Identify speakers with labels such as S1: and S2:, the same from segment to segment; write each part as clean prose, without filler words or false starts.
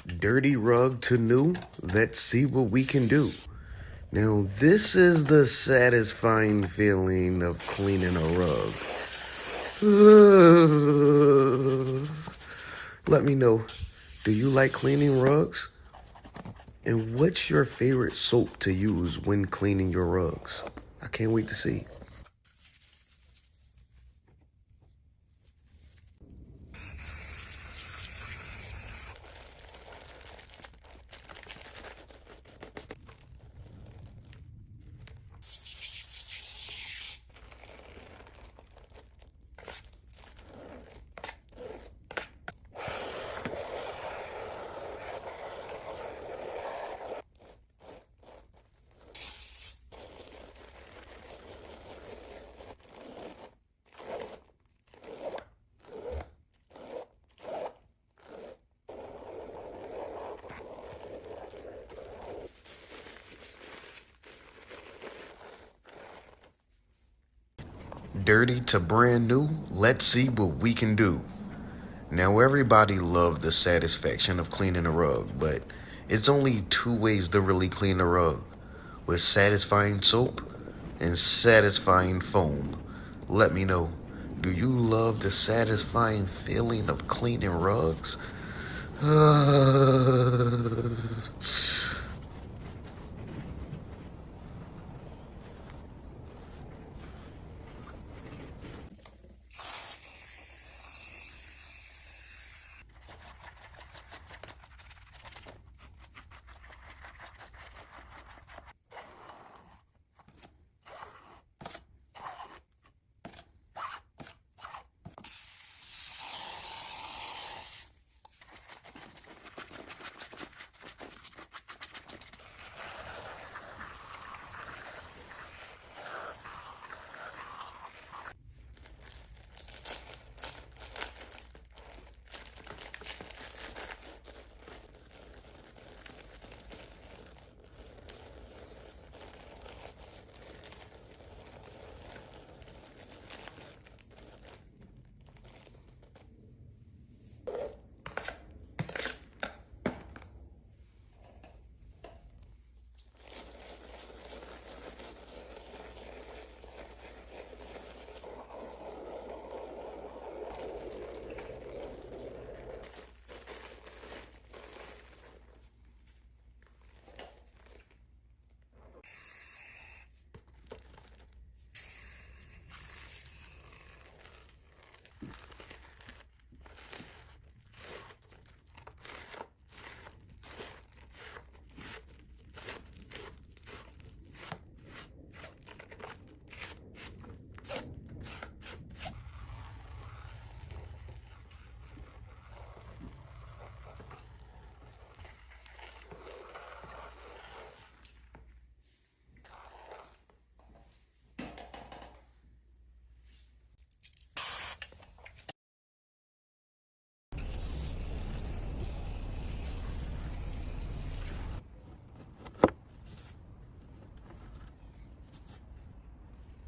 S1: Dirty rug to new, let's see what we can do. Now this is the satisfying feeling of cleaning a rug. Let me know, do you like cleaning rugs? And what's your favorite soap to use when cleaning your rugs? I can't wait to see. Dirty to brand new, let's see what we can do. Now everybody loves the satisfaction of cleaning a rug, but it's only two ways to really clean a rug, with satisfying soap and satisfying foam. Let me know, do you love the satisfying feeling of cleaning rugs?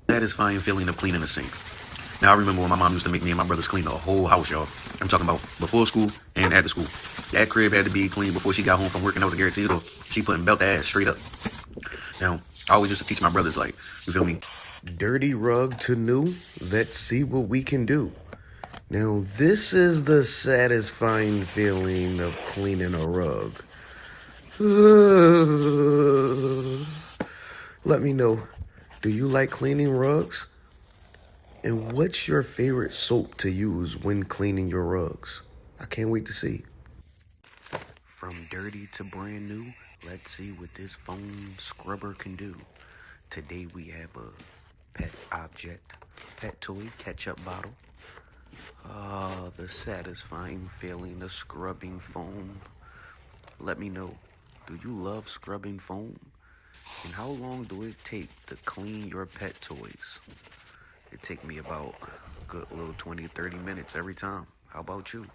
S1: Satisfying feeling of cleaning a sink. Now I remember when my mom used to make me and my brothers clean the whole house, y'all. I'm talking about before school and after school. That crib had to be clean before she got home from work, and that was a guarantee, or she putting belt ass straight up. Now, I always used to teach my brothers, like, you feel me? Dirty rug to new, let's see what we can do. Now this is the satisfying feeling of cleaning a rug. Let me know, do you like cleaning rugs? And what's your favorite soap to use when cleaning your rugs? I can't wait to see. From dirty to brand new, let's see what this foam scrubber can do. Today we have a pet object, pet toy, ketchup bottle. Ah, the satisfying feeling of scrubbing foam. Let me know, do you love scrubbing foam? And how long do it take to clean your pet toys? It take me about a good little 20 or 30 minutes every time. How about you?